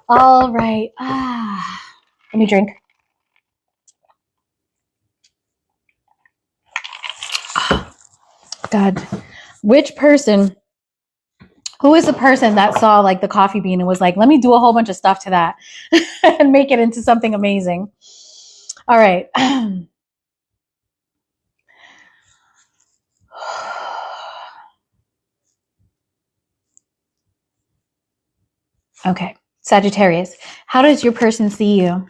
All right. Let me drink. God, which person, who is the person that saw like the coffee bean and was like, let me do a whole bunch of stuff to that and make it into something amazing? All right. Okay. Sagittarius, how does your person see you?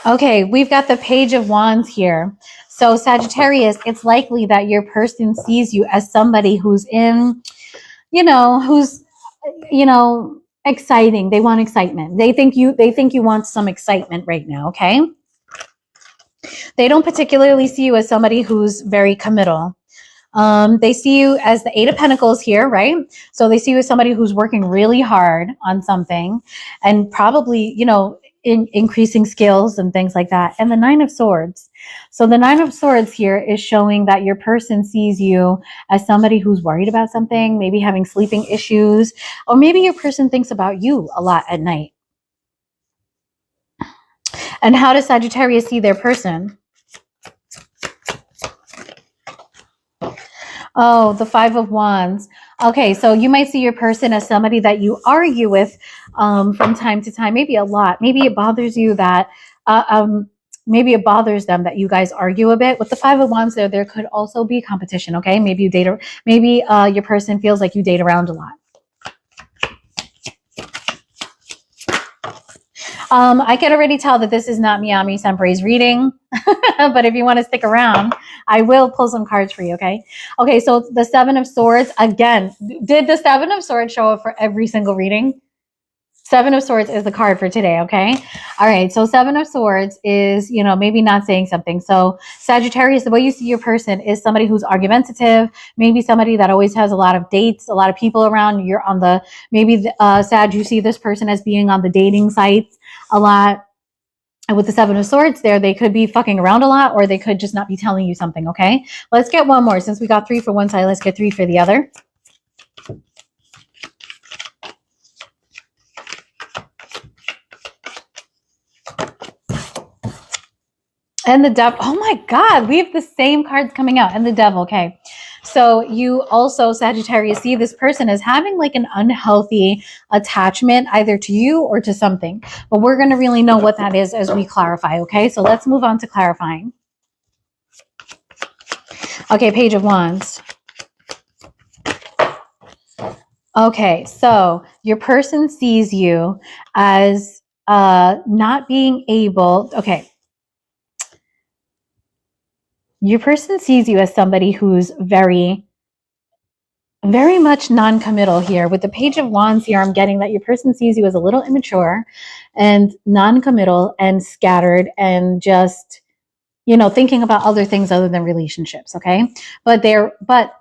Okay, we've got the Page of Wands here. So Sagittarius, it's likely that your person sees you as somebody who's in, exciting. They want excitement. They think you want some excitement right now, okay? They don't particularly see you as somebody who's very committal. They see you as the Eight of Pentacles here, right? So they see you as somebody who's working really hard on something and probably, increasing skills and things like that. And the Nine of Swords. So the Nine of Swords here is showing that your person sees you as somebody who's worried about something, maybe having sleeping issues, or maybe your person thinks about you a lot at night. And how does Sagittarius see their person? Oh, the Five of Wands. Okay, so you might see your person as somebody that you argue with from time to time, maybe a lot. Maybe it bothers you that, maybe it bothers them that you guys argue a bit. With the Five of Wands there could also be competition, okay? Maybe you date, maybe your person feels like you date around a lot. I can already tell that this is not Miami Sempre's reading, but if you want to stick around, I will pull some cards for you, okay? Okay, so the Seven of Swords, again, did the Seven of Swords show up for every single reading? Seven of Swords is the card for today, okay? All right, so Seven of Swords is, maybe not saying something. So Sagittarius, the way you see your person is somebody who's argumentative, maybe somebody that always has a lot of dates, a lot of people around. You're on the, maybe Sag, you see this person as being on the dating sites a lot. And with the Seven of Swords there, they could be fucking around a lot, or they could just not be telling you something, okay? Let's get one more. Since we got 3 for one side, let's get 3 for the other. And the Devil. Oh my God, we have the same cards coming out. And the Devil, okay. So you also, Sagittarius, see this person as having like an unhealthy attachment either to you or to something. But we're going to really know what that is as we clarify, okay? So let's move on to clarifying. Okay, Page of Wands. Okay, so your person sees you as not being able, okay. Your person sees you as somebody who's very, very much non-committal here. With the Page of Wands here, I'm getting that your person sees you as a little immature and non-committal and scattered and just, thinking about other things other than relationships, okay? But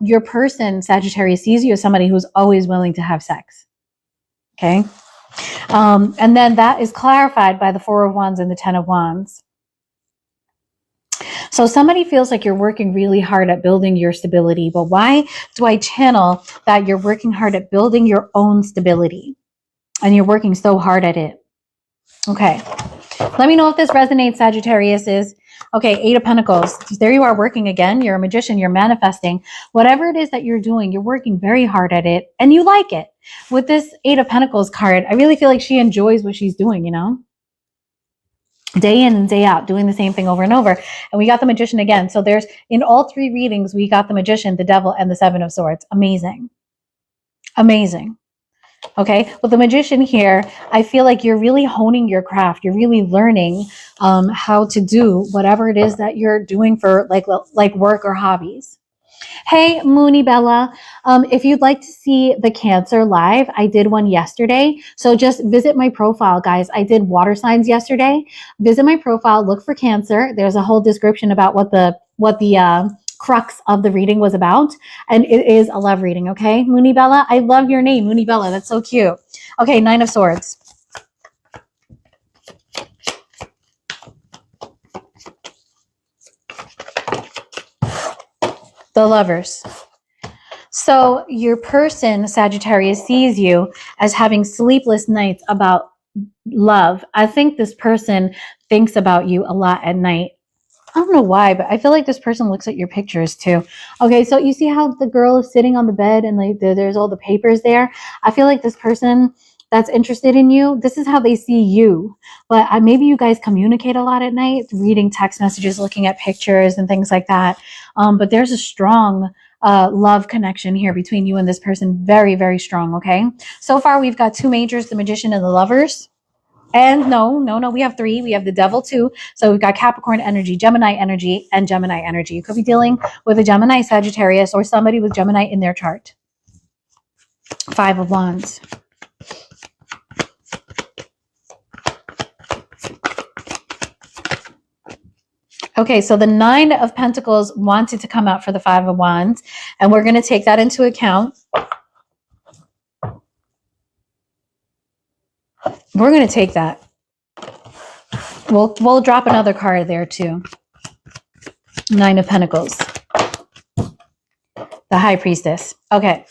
your person, Sagittarius, sees you as somebody who's always willing to have sex, okay? And then that is clarified by the Four of Wands and the Ten of Wands. So somebody feels like you're working really hard at building your stability, but why do I channel that you're working hard at building your own stability and you're working so hard at it? Okay. Let me know if this resonates, Sagittarius. Okay, Eight of Pentacles. There you are working again. You're a magician. You're manifesting. Whatever it is that you're doing, you're working very hard at it and you like it. With this Eight of Pentacles card, I really feel like she enjoys what she's doing, Day in and day out, doing the same thing over and over. And we got the Magician again. So there's, in all 3 readings, we got the Magician, the Devil, and the Seven of Swords. Amazing. Amazing. Okay. With the Magician here, I feel like you're really honing your craft. You're really learning how to do whatever it is that you're doing for like work or hobbies. Hey, Mooney Bella. If you'd like to see the Cancer live, I did one yesterday. So just visit my profile, guys. I did water signs yesterday. Visit my profile, look for Cancer. There's a whole description about what the crux of the reading was about. And it is a love reading, okay? Mooney Bella, I love your name, Mooney Bella. That's so cute. Okay, Nine of Swords. The Lovers. So your person, Sagittarius, sees you as having sleepless nights about love. I think this person thinks about you a lot at night. I don't know why, but I feel like this person looks at your pictures too. Okay, so you see how the girl is sitting on the bed and like there's all the papers there? I feel like this person that's interested in you, this is how they see you. But maybe you guys communicate a lot at night, reading text messages, looking at pictures and things like that. But there's a strong love connection here between you and this person. Very, very strong, okay? So far, we've got 2 majors, the Magician and the Lovers. And no, we have 3. We have the Devil too. So we've got Capricorn energy, Gemini energy, and Gemini energy. You could be dealing with a Gemini, Sagittarius, or somebody with Gemini in their chart. 5 of Wands. Okay, so the 9 of Pentacles wanted to come out for the 5 of Wands, and we're going to take that into account. We're going to take that. We'll drop another card there too. 9 of Pentacles. The High Priestess. Okay,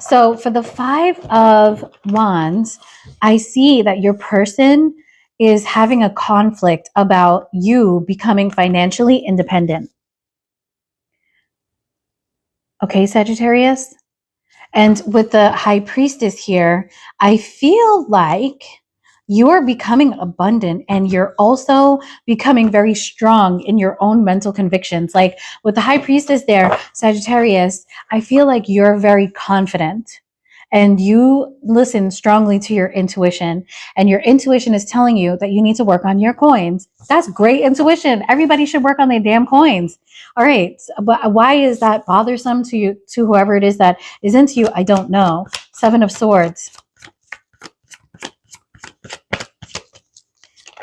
so for the 5 of Wands, I see that your person is having a conflict about you becoming financially independent. Okay, Sagittarius? And with the High Priestess here, I feel like you're becoming abundant and you're also becoming very strong in your own mental convictions. Like with the High Priestess there, Sagittarius, I feel like you're very confident and you listen strongly to your intuition, and your intuition is telling you that you need to work on your coins. That's great intuition. Everybody should work on their damn coins. All right. But why is that bothersome to you, to whoever it is that is into you? I don't know. 7 of Swords.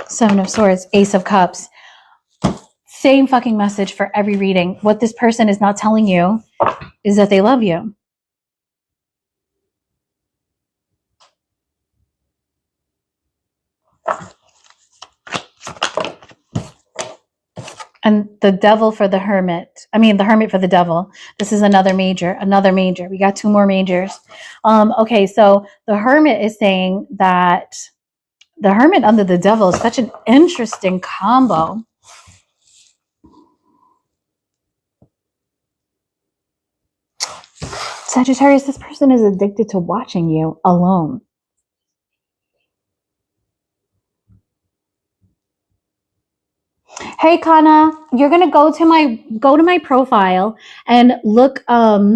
7 of Swords, Ace of Cups. Same fucking message for every reading. What this person is not telling you is that they love you. And the Devil for the Hermit. I mean, the Hermit for the Devil. This is another major, We got 2 more majors. Okay, so the Hermit is saying that the Hermit under the Devil is such an interesting combo. Sagittarius, this person is addicted to watching you alone. Hey, Kana, you're gonna go to my profile and look at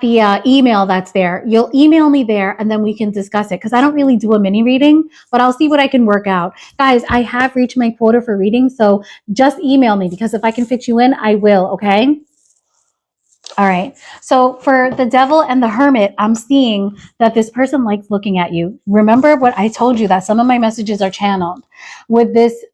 the email that's there. You'll email me there and then we can discuss it, because I don't really do a mini reading, but I'll see what I can work out. Guys, I have reached my quota for reading, so just email me, because if I can fit you in, I will, okay? All right. So for the Devil and the Hermit, I'm seeing that this person likes looking at you. Remember what I told you, that some of my messages are channeled. With this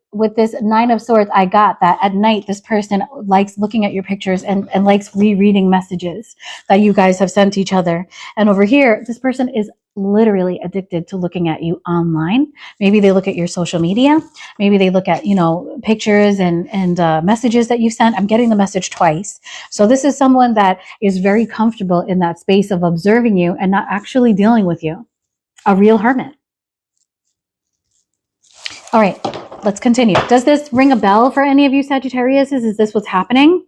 9 of Swords, I got that at night, this person likes looking at your pictures and likes rereading messages that you guys have sent each other. And over here, this person is literally addicted to looking at you online. Maybe they look at your social media. Maybe they look at, pictures and messages that you've sent. I'm getting the message twice. So this is someone that is very comfortable in that space of observing you and not actually dealing with you. A real hermit. All right, let's continue. Does this ring a bell for any of you Sagittarius? Is this what's happening?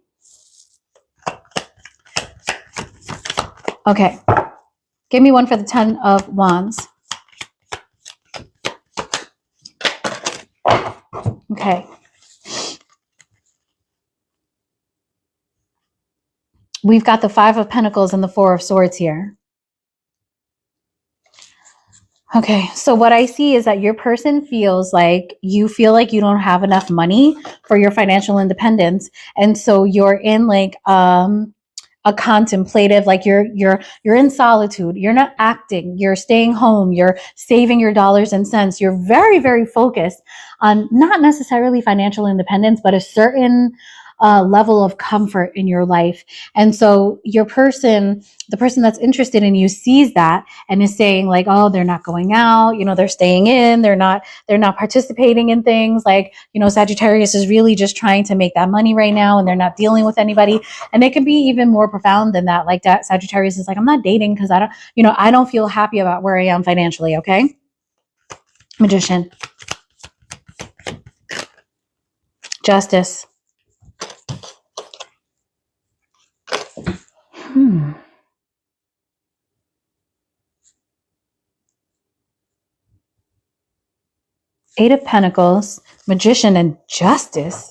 Okay. Give me one for the 10 of Wands. Okay. We've got the 5 of Pentacles and the 4 of Swords here. Okay, so what I see is that your person feels like you don't have enough money for your financial independence. And so you're in like a contemplative, like you're in solitude. You're not acting. You're staying home. You're saving your dollars and cents. You're very, very focused on not necessarily financial independence, but a certain level of comfort in your life. And so the person that's interested in you sees that and is saying like, oh, they're not going out, you know, they're staying in, they're not participating in things like, you know, Sagittarius is really just trying to make that money right now and they're not dealing with anybody. And it can be even more profound than that. Like that Sagittarius is like, I'm not dating because I don't feel happy about where I am financially. Okay. Magician. Justice. Eight of Pentacles, Magician, and Justice.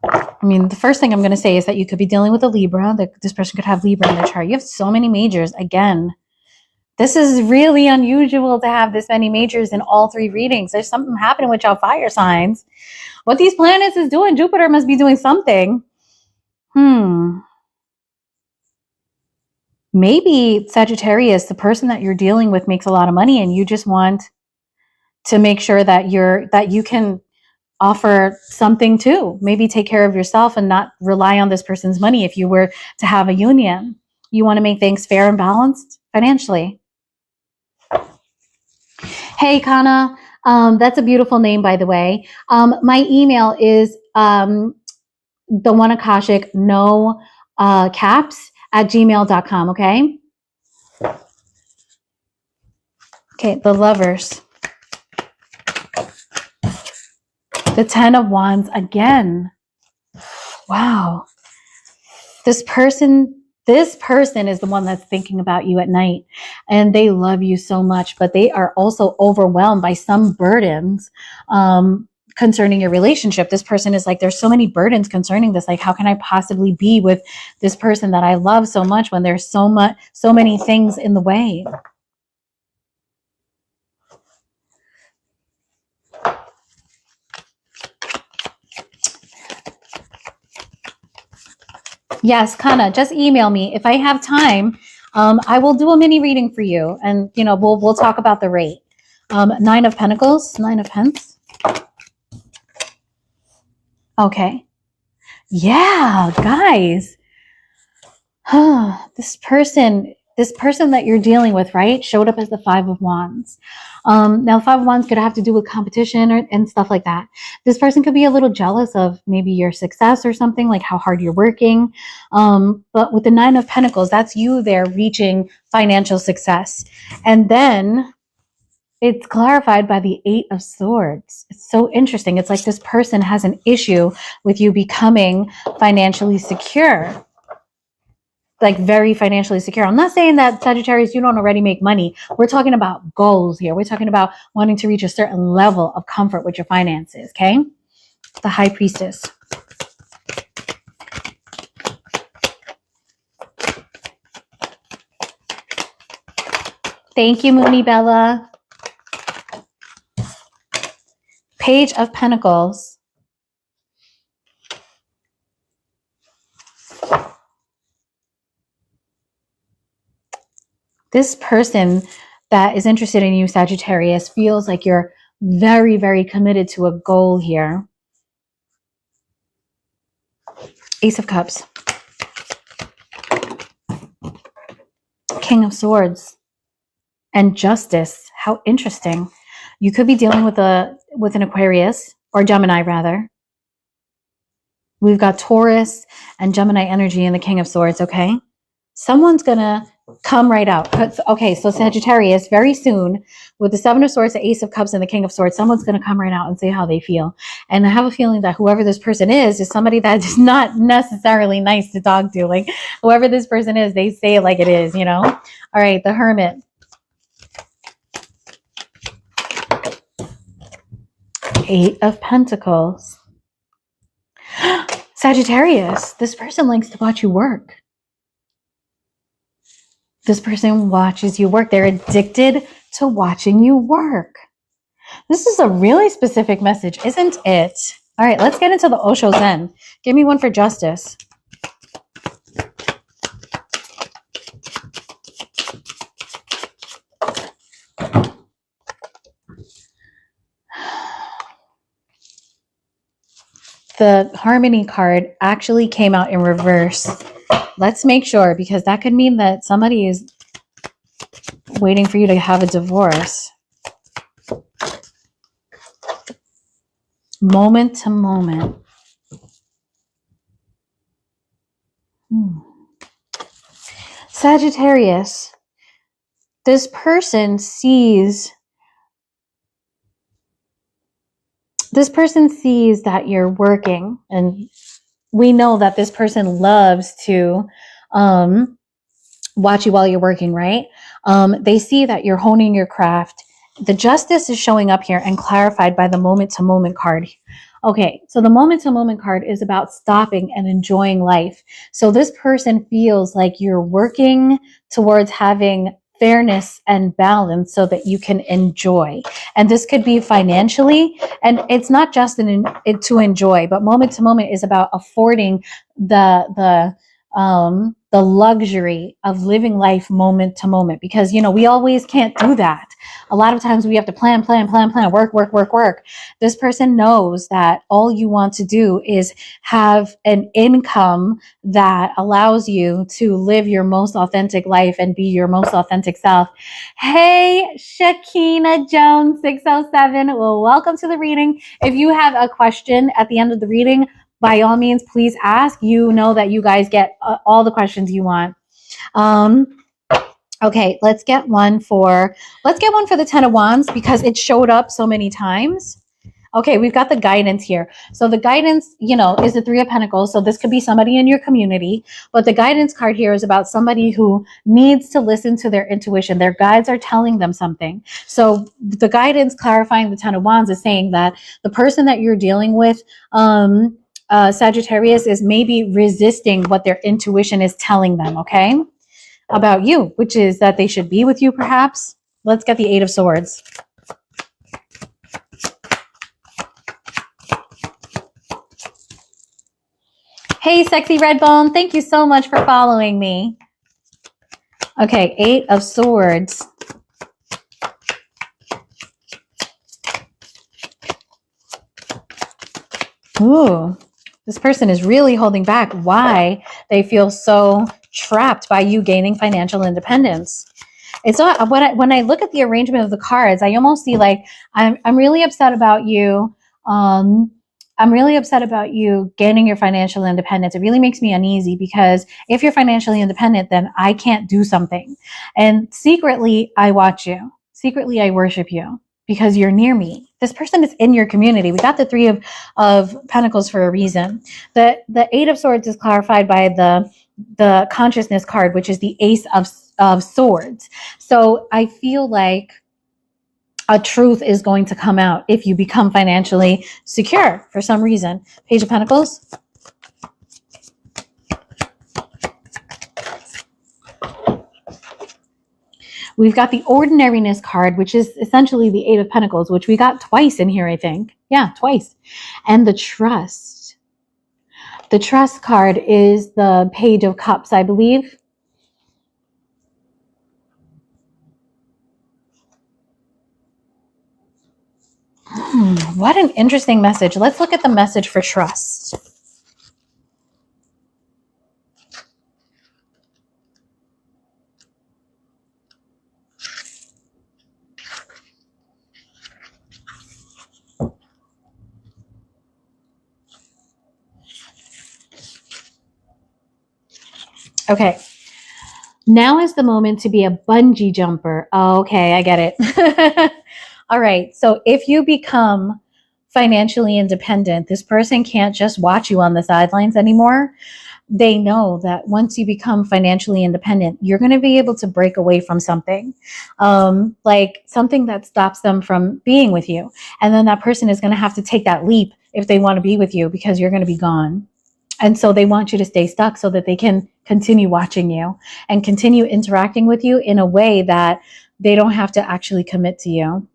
I mean, the first thing I'm going to say is that you could be dealing with a Libra. That this person could have Libra in their chart. You have so many majors. Again, this is really unusual to have this many majors in all three readings. There's something happening with y'all fire signs. What these planets is doing, Jupiter must be doing something. Maybe Sagittarius, the person that you're dealing with makes a lot of money and you just want to make sure that you can offer something too. Maybe take care of yourself and not rely on this person's money. If you were to have a union, you want to make things fair and balanced financially. Hey, Kana. That's a beautiful name, by the way. My email is the one Akashic, no caps @gmail.com. Okay. Okay. The Lovers. The 10 of Wands again. Wow. This person is the one that's thinking about you at night and they love you so much, but they are also overwhelmed by some burdens concerning your relationship. This person is like, there's so many burdens concerning this. Like, how can I possibly be with this person that I love so much when there's so many things in the way? Yes, Kana, just email me. If I have time, I will do a mini reading for you. And, you know, we'll talk about the rate. 9 of Pentacles, 9 of Pence. Okay. Yeah, guys. This person that you're dealing with, right, showed up as the 5 of Wands. Now, 5 of Wands could have to do with competition and stuff like that. This person could be a little jealous of maybe your success or something, like how hard you're working. But with the 9 of Pentacles, that's you there reaching financial success. And then it's clarified by the 8 of Swords. It's so interesting. It's like this person has an issue with you becoming financially secure. Like very financially secure. I'm not saying that Sagittarius, you don't already make money. We're talking about goals here. We're talking about wanting to reach a certain level of comfort with your finances. Okay. The High Priestess. Thank you, Mooney Bella. Page of Pentacles. This person that is interested in you, Sagittarius, feels like you're very, very committed to a goal here. Ace of Cups. King of Swords. And Justice. How interesting. You could be dealing with an Aquarius, or Gemini rather. We've got Taurus and Gemini energy in the King of Swords, okay? Someone's gonna come right out. Okay, so Sagittarius, very soon, with the 7 of Swords, the Ace of Cups, and the King of Swords, someone's going to come right out and say how they feel. And I have a feeling that whoever this person is somebody that is not necessarily nice to talk to. Like, whoever this person is, they say it like it is, you know? All right, the Hermit. Eight of Pentacles. Sagittarius, this person likes to watch you work. This person watches you work. They're addicted to watching you work. This is a really specific message, isn't it? All right, let's get into the Osho Zen. Give me one for Justice. the Harmony card actually came out in reverse. Let's make sure, because that could mean that somebody is waiting for you to have a divorce. Moment to moment. Sagittarius, this person sees that you're working, and we know that this person loves to watch you while you're working, right? They see that you're honing your craft. The justice is showing up here and clarified by the moment to moment card. Okay, so the moment to moment card is about stopping and enjoying life. So this person feels like you're working towards having fairness and balance so that you can enjoy. And this could be financially, and it's not just to enjoy, but moment to moment is about affording the luxury of living life moment to moment, because, you know, we always can't do that. A lot of times we have to plan, work. This person knows that all you want to do is have an income that allows you to live your most authentic life and be your most authentic self. Hey, Shakina Jones 607. Well, welcome to the reading. If you have a question at the end of the reading, by all means, please ask. You know that you guys get all the questions you want. Okay, let's get one for the Ten of Wands, because it showed up so many times. Okay, we've got the guidance here. So the guidance, you know, is the Three of Pentacles. So this could be somebody in your community, but the guidance card here is about somebody who needs to listen to their intuition. Their guides are telling them something. So the guidance clarifying the Ten of Wands is saying that the person that you're dealing with, Sagittarius, is maybe resisting what their intuition is telling them, okay, about you, which is that they should be with you, perhaps. Let's get the Eight of Swords. Hey, Sexy Redbone, thank you so much for following me. Okay, Eight of Swords. Ooh, this person is really holding back. Why? They feel so trapped by you gaining financial independence. It's not when I look at the arrangement of the cards, I almost see like I'm really upset about you. I'm really upset about you gaining your financial independence. It really makes me uneasy, because if you're financially independent, then I can't do something. And secretly, I watch you. Secretly, I worship you because you're near me. This person is in your community. We got the Three of Pentacles for a reason. The Eight of Swords is clarified by the Consciousness card, which is the Ace of Swords. So I feel like a truth is going to come out if you become financially secure for some reason. Page of Pentacles. We've got the Ordinariness card, which is essentially the Eight of Pentacles, which we got twice in here, I think. Yeah, twice. And the Trust. The Trust card is the Page of Cups, I believe. What an interesting message. Let's look at the message for trust. Okay. Now is the moment to be a bungee jumper. Okay, I get it. All right. So if you become financially independent, this person can't just watch you on the sidelines anymore. They know that once you become financially independent, you're going to be able to break away from something, like something that stops them from being with you. And then that person is going to have to take that leap if they want to be with you, because you're going to be gone. And so they want you to stay stuck so that they can continue watching you and continue interacting with you in a way that they don't have to actually commit to you.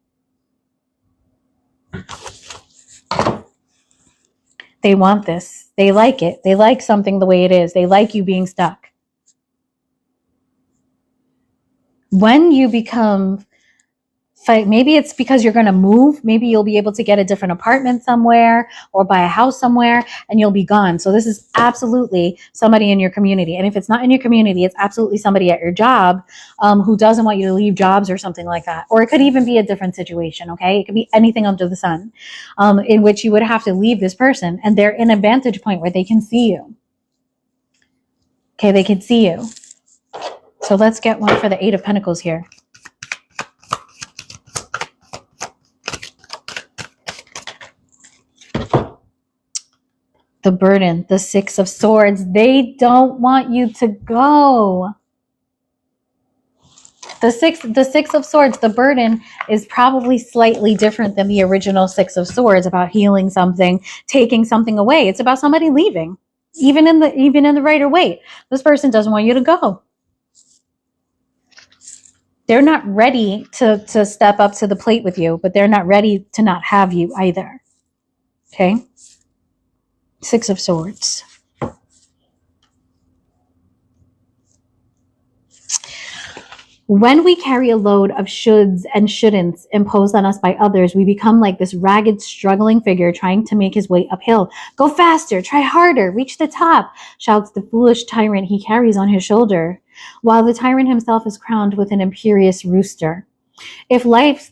They want this. They like it. They like something the way it is. They like you being stuck. When you become maybe it's because you're going to move. Maybe you'll be able to get a different apartment somewhere or buy a house somewhere and you'll be gone. So this is absolutely somebody in your community. And if it's not in your community, it's absolutely somebody at your job who doesn't want you to leave jobs or something like that. Or it could even be a different situation, okay? It could be anything under the sun in which you would have to leave this person and they're in a vantage point where they can see you. Okay, they can see you. So let's get one for the Eight of Pentacles here. The burden, the Six of Swords. They don't want you to go. The six of Swords, the burden is probably slightly different than the original Six of Swords about healing something, taking something away. It's about somebody leaving. Even in the Rider-Waite, this person doesn't want you to go. They're not ready to step up to the plate with you, but they're not ready to not have you either. Okay? Six of Swords. When we carry a load of shoulds and shouldn'ts imposed on us by others, we become like this ragged, struggling figure trying to make his way uphill. Go faster, try harder, reach the top, shouts the foolish tyrant he carries on his shoulder, while the tyrant himself is crowned with an imperious rooster. If life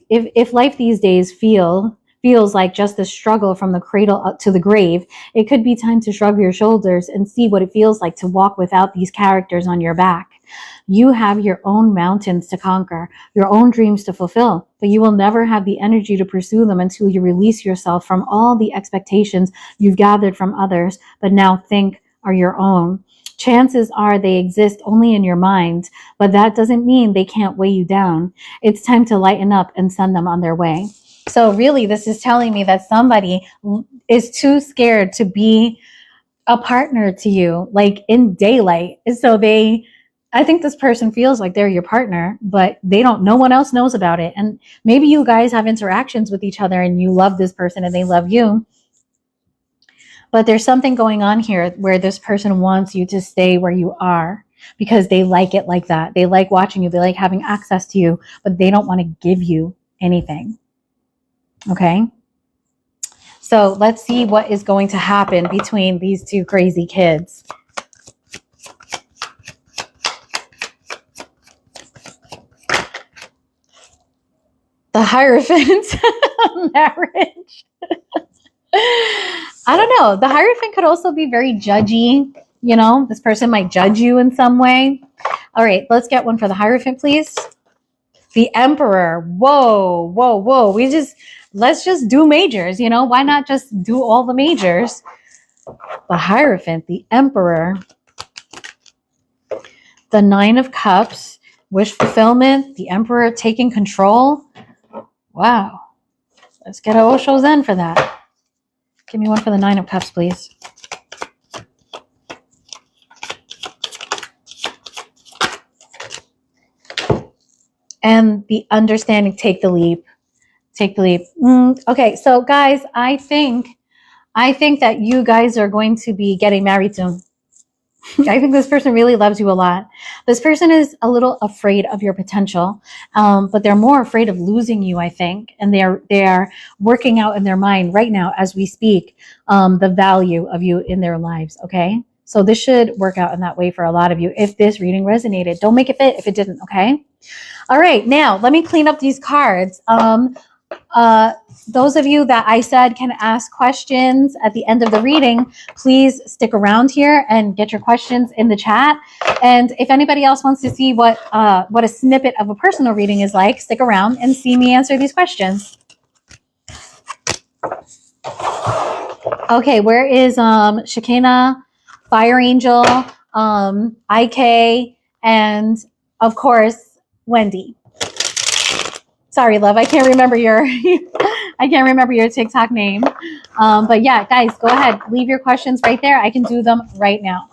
these days feels like just a struggle from the cradle up to the grave, it could be time to shrug your shoulders and see what it feels like to walk without these characters on your back. You have your own mountains to conquer, your own dreams to fulfill, but you will never have the energy to pursue them until you release yourself from all the expectations you've gathered from others, but now think are your own. Chances are they exist only in your mind, but that doesn't mean they can't weigh you down. It's time to lighten up and send them on their way. So really, this is telling me that somebody is too scared to be a partner to you, like in daylight. So I think this person feels like they're your partner, but no one else knows about it. And maybe you guys have interactions with each other and you love this person and they love you. But there's something going on here where this person wants you to stay where you are because they like it like that. They like watching you. They like having access to you, but they don't want to give you anything. Okay? So let's see what is going to happen between these two crazy kids. The Hierophant. Marriage. I don't know. The Hierophant could also be very judgy. You know, this person might judge you in some way. All right, let's get one for the Hierophant, please. The Emperor. Whoa, whoa, whoa. Let's just do majors, you know? Why not just do all the majors? The Hierophant, the Emperor. The Nine of Cups. Wish fulfillment. The Emperor taking control. Wow. Let's get a Osho Zen for that. Give me one for the Nine of Cups, please. And the Understanding, take the leap. Take the leap. Okay, so guys, I think that you guys are going to be getting married soon. I think this person really loves you a lot. This person is a little afraid of your potential, but they're more afraid of losing you, I think. And they are working out in their mind right now as we speak the value of you in their lives, okay? So this should work out in that way for a lot of you. If this reading resonated, don't make it fit if it didn't, okay? All right, now let me clean up these cards. Those of you that I said can ask questions at the end of the reading, please stick around here and get your questions in the chat. And if anybody else wants to see what a snippet of a personal reading is like, stick around and see me answer these questions. Okay, where is Shekinah, Fire Angel, IK, and of course, Wendy. Sorry, love, I can't remember your TikTok name. But yeah, guys, go ahead. Leave your questions right there. I can do them right now.